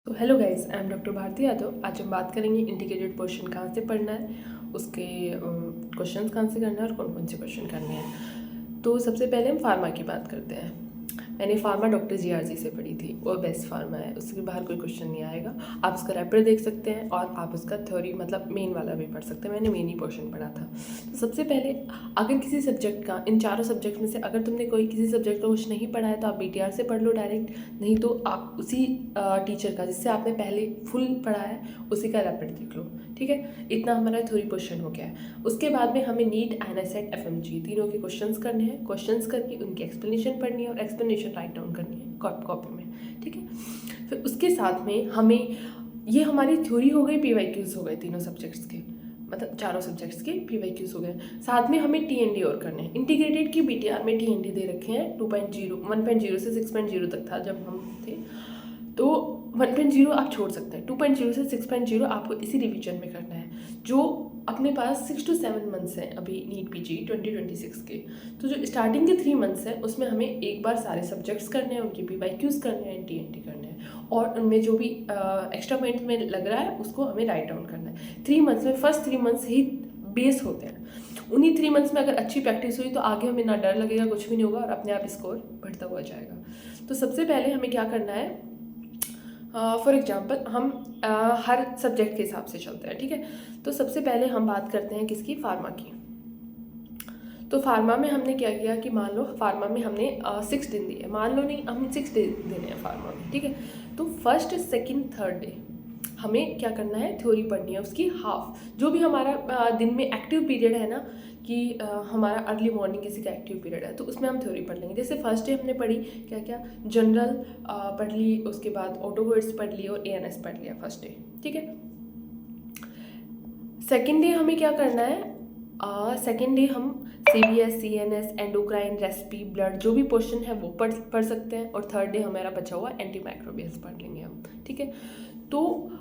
तो hello guys, I am doctor Bharti Yadav. आज हम बात करेंगे इंटीग्रेटेड पोर्शन कहाँ से पढ़ना है, उसके क्वेश्चंस कहाँ से करना है और कौन कौन से क्वेश्चन करने हैं। तो सबसे पहले हम फार्मा की बात करते हैं। मैंने फार्मा डॉक्टर जीआरजी से पढ़ी थी, वो बेस्ट फार्मा है, उसके बाहर कोई क्वेश्चन नहीं आएगा। आप उसका रैपर देख सकते हैं और आप उसका थ्योरी मतलब मेन वाला भी पढ़ सकते हैं। मैंने मेन ही पोर्शन पढ़ा था। तो सबसे पहले अगर किसी सब्जेक्ट का, इन चारों सब्जेक्ट में से अगर तुमने कोई किसी सब्जेक्ट का कुछ नहीं पढ़ा है तो आप बीटीआर से पढ़ लो डायरेक्ट, नहीं तो आप उसी टीचर का जिससे आपने पहले फुल पढ़ा है उसी का रैपिड देख लो। ठीक है, इतना हमारा थ्योरी क्वेश्चन हो गया है। उसके बाद में हमें नीट, आईएनएसएट, एफएमजी तीनों के क्वेश्चंस करने हैं। क्वेश्चंस करके उनकी एक्सप्लेनेशन पढ़नी है और एक्सप्लेनेशन राइट डाउन करनी है कॉपी में। ठीक है, फिर उसके साथ में हमें, ये हमारी थ्योरी हो गई, पीवाईक्यूज हो गए तीनों सब्जेक्ट्स के, मतलब चारों सब्जेक्ट्स के पीवाईक्यूज हो गए। साथ में हमें टीएनडी और करने हैं। इंटीग्रेटेड की बीटीआर में टीएनडी दे रखे हैं 2.0, 1.0 से 6.0 तक था जब हम थे। तो 1.0 आप छोड़ सकते हैं, 2.0 से 6.0 आपको इसी रिवीजन में करना है। जो अपने पास 6 to 7 मंथ्स हैं अभी नीट पीजी 2026 के, तो जो स्टार्टिंग के 3 मंथ्स हैं उसमें हमें एक बार सारे सब्जेक्ट्स करने हैं, उनके पीवाईक्यूज करने हैं, टीएनटी करने हैं, और उनमें जो भी एक्स्ट्रा पॉइंट में लग रहा है उसको हमें राइट डाउन करना है। 3 मंथ्स में, फर्स्ट 3 मंथ्स ही बेस होते हैं। उन्हीं 3 मंथ्स में अगर अच्छी प्रैक्टिस हुई तो आगे हमें ना डर लगेगा, कुछ भी नहीं होगा और अपने आप स्कोर बढ़ता हुआ जाएगा। तो सबसे पहले हमें क्या करना है, फॉर एग्जाम्पल हम हर सब्जेक्ट के हिसाब से चलते हैं। ठीक है, तो सबसे पहले हम बात करते हैं किसकी, फार्मा की। तो फार्मा में हमने क्या किया कि मान लो फार्मा में हमने 6 दिन दिए, मान लो नहीं, हम 6 डे देने हैं फार्मा में। ठीक है, तो फर्स्ट, सेकंड, थर्ड डे हमें क्या करना है, थ्योरी पढ़नी है उसकी हाफ। जो भी हमारा दिन में एक्टिव पीरियड है ना, कि हमारा अर्ली मॉर्निंग किसी का एक्टिव पीरियड है तो उसमें हम थ्योरी पढ़ लेंगे। जैसे फर्स्ट डे हमने पढ़ी क्या क्या, जनरल पढ़ ली, उसके बाद ऑटोवर्ड्स पढ़ ली और एएनएस पढ़ लिया फर्स्ट डे। ठीक है, सेकेंड डे हमें क्या करना है, सेकेंड डे हम सीबीएस, सीएनएस, एंडोक्राइन, रेस्पी, ब्लड जो भी क्वेश्चन है वो पढ़ सकते हैं। और थर्ड डे हमारा बचा हुआ एंटी माइक्रोबियल्स पढ़ लेंगे हम। ठीक है, तो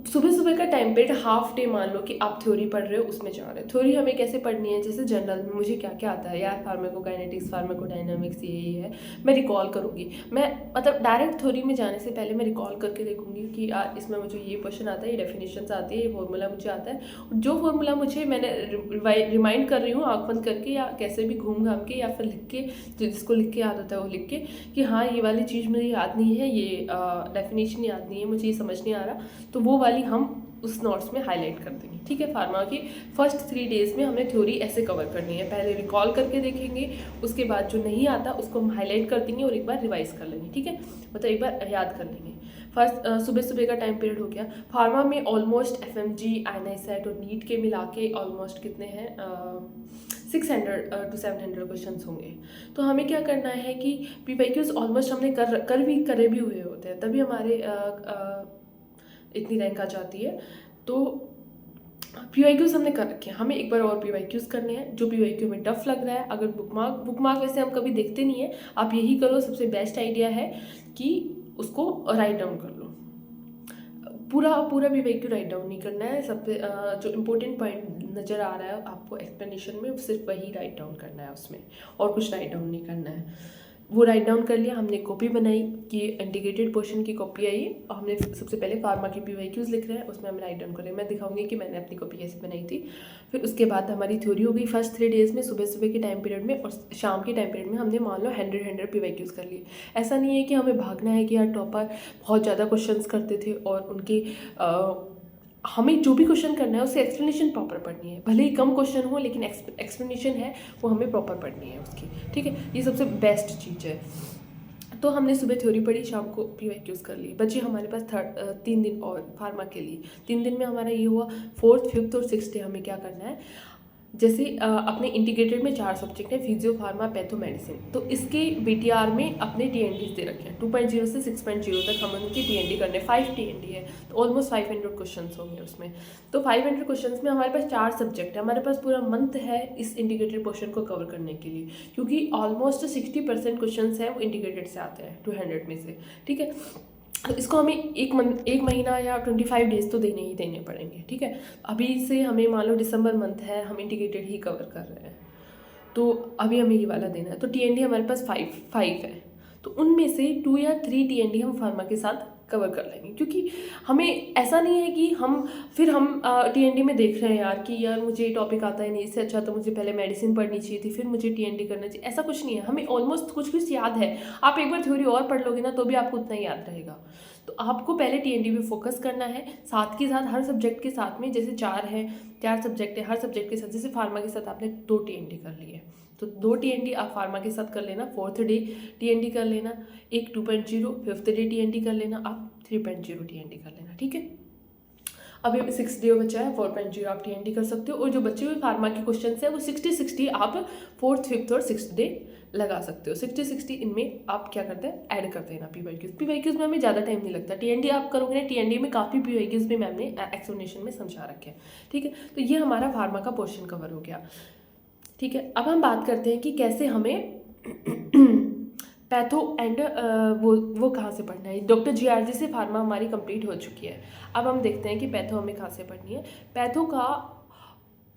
सुबह सुबह का टाइम पीरियड हाफ डे मान लो कि आप थ्योरी पढ़ रहे हो, उसमें जा रहे हो। थ्योरी हमें कैसे पढ़नी है, जैसे जनरल में मुझे क्या क्या आता है यार, फार्माकोकाइनेटिक्स, फार्माकोडायनामिक्स, ये है, मैं रिकॉल करूँगी। मैं मतलब डायरेक्ट थ्योरी में जाने से पहले मैं रिकॉल करके देखूंगी कि यार इसमें मुझे ये क्वेश्चन आता है, ये डेफिनेशंस आती है, ये फॉर्मूला मुझे आता है। जो फॉर्मूला मुझे मैंने रिमाइंड कर रही हूँ आँख बंद करके या कैसे भी घूम घाम के या फिर लिख के, जिसको लिख के याद होता है वो लिख के, कि हाँ ये वाली चीज़ मुझे याद नहीं है, ये डेफिनेशन याद नहीं है, मुझे ये समझ नहीं आ रहा, तो वो वाली हम उस नोट्स में हाईलाइट कर देंगे। ठीक है, फार्मा की फर्स्ट 3 डेज में हमने थ्योरी ऐसे कवर करनी है। पहले रिकॉल करके देखेंगे, उसके बाद जो नहीं आता उसको हम हाईलाइट कर देंगे और एक बार रिवाइज कर लेंगे। ठीक है, मतलब एक बार याद कर लेंगे। फर्स्ट सुबह सुबह का टाइम पीरियड हो गया। फार्मा में ऑलमोस्ट एफएमजी, आईएनएसएट और नीट के मिला के ऑलमोस्ट कितने हैं, 600 to 700 क्वेश्चन होंगे। तो हमें क्या करना है कि पीवाईक्यूज ऑलमोस्ट हमने करे भी हुए होते हैं, तभी हमारे इतनी रैंक आ जाती है। तो पीवाईक्यूज हमने कर रखे हैं, हमें एक बार और पीवाईक्यूज करने हैं। जो पीवाईक्यू में टफ लग रहा है, अगर बुकमार्क वैसे हम कभी देखते नहीं है, आप यही करो, सबसे बेस्ट आइडिया है कि उसको राइट डाउन कर लो। पूरा पीवाईक्यू राइट डाउन नहीं करना है, सब जो इंपॉर्टेंट पॉइंट नज़र आ रहा है आपको एक्सप्लेनेशन में सिर्फ वही राइट डाउन करना है उसमें, और कुछ राइट डाउन नहीं करना है। वो राइट डाउन कर लिया, हमने कॉपी बनाई कि इंटीग्रेटेड पोर्शन की कॉपी आई, और हमने सबसे पहले फार्मा के पीवाईक्यूज लिख रहे हैं, उसमें हम राइट डाउन करें। मैं दिखाऊंगी कि मैंने अपनी कॉपी कैसे बनाई थी। फिर उसके बाद हमारी थ्योरी हो गई फर्स्ट 3 डेज में, सुबह सुबह के टाइम पीरियड में, और शाम के टाइम पीरियड में हमने मान लो 100 पीवाईक्यूज कर लिए। ऐसा नहीं है कि हमें भागना है कि यार टॉपर बहुत ज़्यादा क्वेश्चंस करते थे और उनके हमें जो भी क्वेश्चन करना है उससे एक्सप्लेनेशन प्रॉपर पढ़नी है, भले ही कम क्वेश्चन हो लेकिन एक्सप्लेनेशन है वो हमें प्रॉपर पढ़नी है उसकी। ठीक है, ये सबसे बेस्ट चीज़ है। तो हमने सुबह थ्योरी पढ़ी, शाम को पीवाईक्यूज कर ली, बचे हमारे पास 3 दिन और फार्मा के लिए। 3 दिन में हमारा ये हुआ। फोर्थ, फिफ्थ और सिक्स डे हमें क्या करना है, जैसे अपने इंटीग्रेटेड में 4 सब्जेक्ट है, फिजियो, फार्मा, पैथो, मेडिसिन। तो इसके बीटीआर में अपने टीएनडीज दे रखे हैं 2.0 से 6.0 तक, हम उनकी टीएनडी करने, 5 टीएनडी है तो ऑलमोस्ट 500 क्वेश्चन होंगे उसमें। तो 500 क्वेश्चन में हमारे पास 4 सब्जेक्ट है, हमारे पास पूरा मंथ है इस इंटीग्रेटेड पोर्शन को कवर करने के लिए, क्योंकि ऑलमोस्ट 60% क्वेश्चन है वो इंटीग्रेटेड से आते हैं 200 में से। ठीक है, तो इसको हमें एक महीना या 25 डेज तो देने पड़ेंगे। ठीक है, अभी से हमें मान लो दिसंबर मंथ है, हम इंटीग्रेटेड ही कवर कर रहे हैं, तो अभी हमें ये वाला देना है। तो टीएनडी हमारे पास 5 है, तो उनमें से 2 या 3 टीएनडी हम फार्मा के साथ कवर कर लेंगे, क्योंकि हमें ऐसा नहीं है कि हम TND में देख रहे हैं यार कि यार मुझे ये टॉपिक आता है नहीं, इससे अच्छा तो मुझे पहले मेडिसिन पढ़नी चाहिए थी फिर मुझे TND करना चाहिए, ऐसा कुछ नहीं है। हमें ऑलमोस्ट कुछ कुछ याद है, आप एक बार थ्योरी और पढ़ लोगे ना तो भी आपको उतना ही याद रहेगा। तो आपको पहले TND पे फोकस करना है, साथ के साथ हर सब्जेक्ट के साथ में, जैसे 4 सब्जेक्ट है, हर सब्जेक्ट के साथ, जैसे फार्मा के साथ आपने 2 TND कर लिए तो 2 TND आप फार्मा के साथ कर लेना, 4th डे TND कर लेना, एक 2.0, 5th डे TND कर लेना, आप 3.0 TND कर लेना, ठीक है। अभी 6th डे बचा है, 4.0 आप TND कर सकते हो, और जो बचे हुए फार्मा के क्वेश्चन है वो 60-60 आप 4th, 5th और 6th डे लगा सकते हो। 60-60 इनमें आप क्या करते हैं, ऐड कर देना PYQs में हमें ज़्यादा टाइम नहीं लगता। TND आप करोगे ना, TND में काफ़ी PYQs भी मैम ने एक्सप्लेनेशन में समझा रखे हैं, ठीक है। तो ये हमारा फार्मा का पोर्शन कवर हो गया, ठीक है। अब हम बात करते हैं कि कैसे हमें पैथो एंड वो कहाँ से पढ़ना है। डॉक्टर GRG से फार्मा हमारी कंप्लीट हो चुकी है। अब हम देखते हैं कि पैथो हमें कहाँ से पढ़नी है।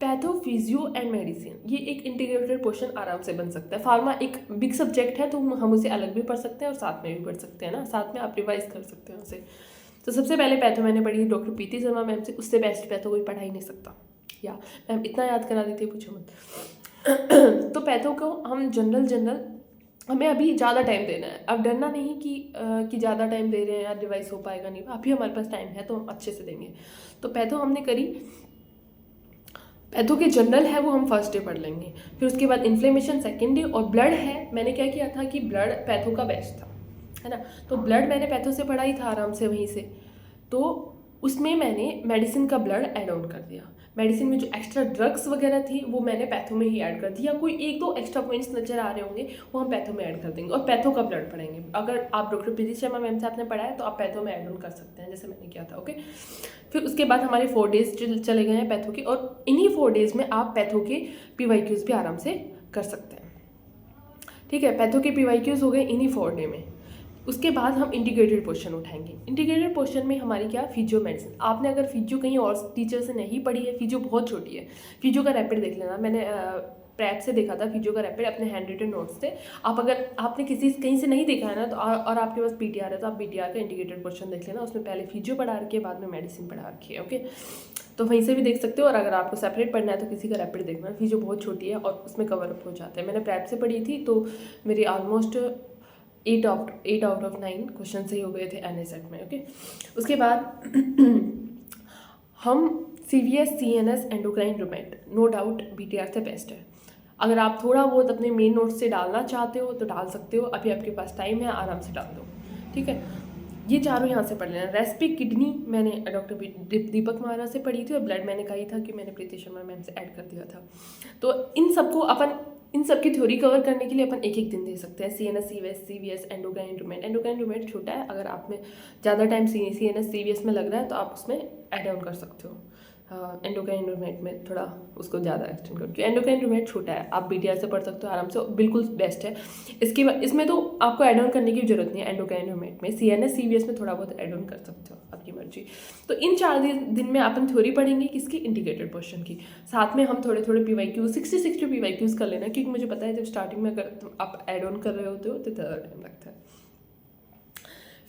पैथो फिजियो एंड मेडिसिन, ये एक इंटीग्रेटेड पोर्शन आराम से बन सकता है। फार्मा एक बिग सब्जेक्ट है तो हम उसे अलग भी पढ़ सकते हैं और साथ में भी पढ़ सकते हैं ना, साथ में आप रिवाइज कर सकते हैं उसे। तो सबसे पहले पैथो मैंने पढ़ी डॉक्टर PT शर्मा मैम से, उससे बेस्ट पैथो कोई पढ़ा ही नहीं सकता, या मैम इतना याद करा देती है पूछो मत। तो पैथो को हम जनरल हमें अभी ज़्यादा टाइम देना है। अब डरना नहीं कि ज़्यादा टाइम दे रहे हैं यार रिवाइज हो पाएगा नहीं, अभी हमारे पास टाइम है तो हम अच्छे से देंगे। तो पैथो हमने करी, पैथो के जनरल है वो हम फर्स्ट डे पढ़ लेंगे, फिर उसके बाद इन्फ्लेमेशन सेकेंड डे, और ब्लड है, मैंने क्या किया था कि ब्लड पैथो का बेस्ट था, है ना। तो ब्लड मैंने पैथो से पढ़ा ही था आराम से वहीं से, तो उसमें मैंने मेडिसिन का ब्लड ऐड ऑन कर दिया। मेडिसिन में जो एक्स्ट्रा ड्रग्स वगैरह थी वो मैंने पैथो में ही ऐड कर दिया। कोई 1-2 एक्स्ट्रा पॉइंट्स नजर आ रहे होंगे वो हम पैथो में ऐड कर देंगे, और पैथो का ब्लड पढ़ेंगे। अगर आप डॉक्टर PT शर्मा मैम से आपने पढ़ा है तो आप पैथो में ऐड ऑन कर सकते हैं, जैसे मैंने किया था, ओके। फिर उसके बाद हमारे 4 डेज चले गए हैं पैथो के, और इन्हीं 4 डेज में आप पैथो के PYQs भी आराम से कर सकते हैं, ठीक है। पैथो के PYQs हो गए इन्हीं 4 डे में। उसके बाद हम इंटीग्रेटेड पोर्शन उठाएंगे। इंटीग्रेटेड पोर्शन में हमारी क्या, फिजियो मेडिसिन। आपने अगर फिजियो कहीं और टीचर से नहीं पढ़ी है, फिजियो बहुत छोटी है, फिजियो का रैपिड देख लेना, मैंने प्रैप से देखा था फिजियो का रैपिड अपने हैंड रिटन नोट्स से। आप अगर आपने कहीं से नहीं देखा है ना तो और आपके पास PTR है तो आप PTR का इंटीग्रेटेड पोर्शन देख लेना, उसमें पहले फिजियो पढ़ा रखी है, बाद में मेडिसिन पढ़ा रखी है, ओके। तो वहीं से भी देख सकते हो, और अगर आपको सेपरेट पढ़ना है तो किसी का रैपिड देखना। फिजियो बहुत छोटी है और उसमें कवर अप हो जाता है। मैंने प्रैप से पढ़ी थी तो मेरी ऑलमोस्ट 8 आउट ऑफ 9 क्वेश्चन सही हो गए थे NSET में, ओके। उसके बाद हम CVS CNS एंडोक्राइन रूमेट, नो डाउट BTR से बेस्ट है। अगर आप थोड़ा बहुत अपने मेन नोट्स से डालना चाहते हो तो डाल सकते हो, अभी आपके पास टाइम है, आराम से डाल दो, ठीक है। ये चारों यहाँ से पढ़ लेना। रेसिपी किडनी मैंने डॉक्टर दीपक महाराज से पढ़ी थी, और ब्लड मैंने कही था कि मैंने प्रीति शर्मा मैम से ऐड कर दिया था। तो इन सब की थ्योरी कवर करने के लिए अपन एक दिन दे सकते हैं। CNS CVS एंडोक्राइन रूमेट छोटा है, अगर आप में ज़्यादा टाइम CNS CVS में लग रहा है तो आप उसमें ऐड ऑन कर सकते हो। एंडोक्राइन रूमेट में थोड़ा उसको ज़्यादा एक्सटेंड करो, क्योंकि एंडोक्राइन रूमेट छोटा है, आप BTR से पढ़ सकते हो आराम से, बिल्कुल बेस्ट है। इसके बाद इसमें तो आपको ऐड ऑन करने की जरूरत नहीं है। एंडोक्राइन रूमेट में CNS CVS में थोड़ा बहुत ऐड ऑन कर सकते हो, आपकी मर्जी। तो इन 4 दिन में अपन थ्योरी पढ़ेंगे किसकी, इंटीग्रेटेड पोर्शन की। साथ में हम थोड़े PYQs 60 PYQs कर लेना, क्योंकि मुझे पता है जब स्टार्टिंग में अगर आप ऐड ऑन कर रहे होते हो तो ज़्यादा टाइम लगता है।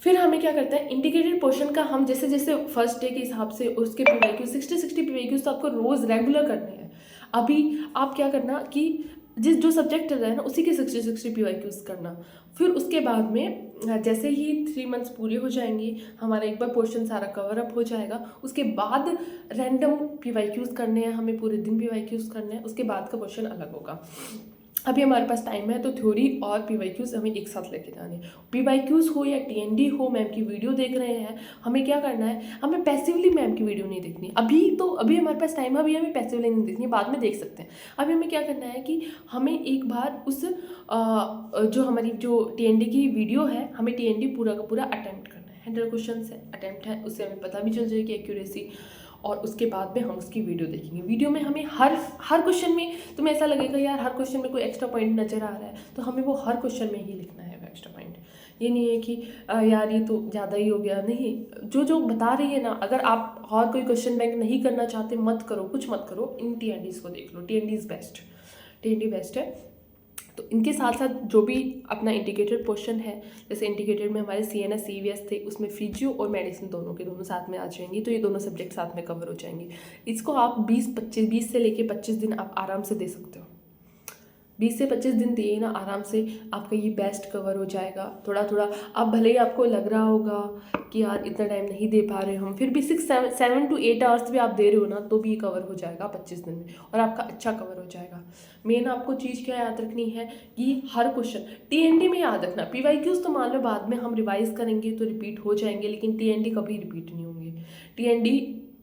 फिर हमें क्या करते हैं, इंटीग्रेटेड पोर्शन का हम जैसे जैसे फर्स्ट डे के हिसाब से उसके PYQs 60 PYQs तो आपको रोज़ रेगुलर करने हैं। अभी आप क्या करना कि जो सब्जेक्ट चल रहा है ना उसी के 60 PYQs करना। फिर उसके बाद में जैसे ही 3 मंथ्स पूरे हो जाएंगे, हमारा एक बार पोर्शन सारा कवर अप हो जाएगा, उसके बाद रैंडम PYQs करने हैं, हमें पूरे दिन PYQs करने हैं, उसके बाद का पोर्शन अलग होगा। अभी हमारे पास टाइम है तो थ्योरी और PYQs हमें एक साथ लेके जाने। PYQs हो या TND हो, मैम की वीडियो देख रहे हैं, हमें क्या करना है, हमें पैसिवली मैम की वीडियो नहीं देखनी। अभी हमारे पास टाइम है, अभी हमें पैसिवली नहीं देखनी, बाद में देख सकते हैं। अभी हमें क्या करना है कि हमें एक बार उस जो हमारी जो TND की वीडियो है, हमें TND पूरा का पूरा अटैम्प्ट करना है। 100 क्वेश्चन है, अटैम्प्ट है, उससे हमें पता भी चल जाएगी एक्यूरेसी, और उसके बाद में हम उसकी वीडियो देखेंगे। वीडियो में हमें हर क्वेश्चन में तुम्हें ऐसा लगेगा यार हर क्वेश्चन में कोई एक्स्ट्रा पॉइंट नजर आ रहा है, तो हमें वो हर क्वेश्चन में ही लिखना है एक्स्ट्रा पॉइंट। ये नहीं है कि यार ये तो ज़्यादा ही हो गया, नहीं, जो बता रही है ना। अगर आप और कोई क्वेश्चन बैंक नहीं करना चाहते, मत करो, कुछ मत करो, इन TNDs को देख लो। TND बेस्ट है। तो इनके साथ साथ जो भी अपना इंटीग्रेटेड पोर्शन है, जैसे इंटीग्रेटेड में हमारे CNS CVS थे, उसमें फिजियो और मेडिसिन दोनों के दोनों साथ में आ जाएंगी, तो ये दोनों सब्जेक्ट साथ में कवर हो जाएंगे। इसको आप 20 से लेके 25 दिन आप आराम से दे सकते हो। 20 से 25 दिन दिए ना, आराम से आपका ये बेस्ट कवर हो जाएगा। थोड़ा थोड़ा आप भले ही आपको लग रहा होगा कि यार इतना टाइम नहीं दे पा रहे हम, फिर भी 7 to 8 आवर्स भी आप दे रहे हो ना, तो भी ये कवर हो जाएगा 25 दिन में, और आपका अच्छा कवर हो जाएगा। मेन आपको चीज़ क्या याद रखनी है कि हर क्वेश्चन TND में याद रखना। PYQs तो मान लो बाद में हम रिवाइज करेंगे तो रिपीट हो जाएंगे, लेकिन TND कभी रिपीट नहीं होंगे। TND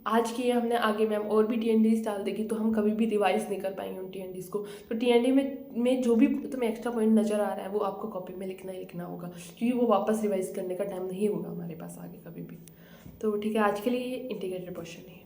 आज किए हमने, आगे मैम और भी TNDs डाल देगी, तो हम कभी भी रिवाइज नहीं कर पाएंगे उन TNDs को। तो TND में जो भी तुम्हें एक्स्ट्रा पॉइंट नज़र आ रहा है वो आपको कॉपी में लिखना ही लिखना होगा, क्योंकि वो वापस रिवाइज करने का टाइम नहीं होगा हमारे पास आगे कभी भी। तो ठीक है, आज के लिए इंटीग्रेटेड क्वेश्चन है।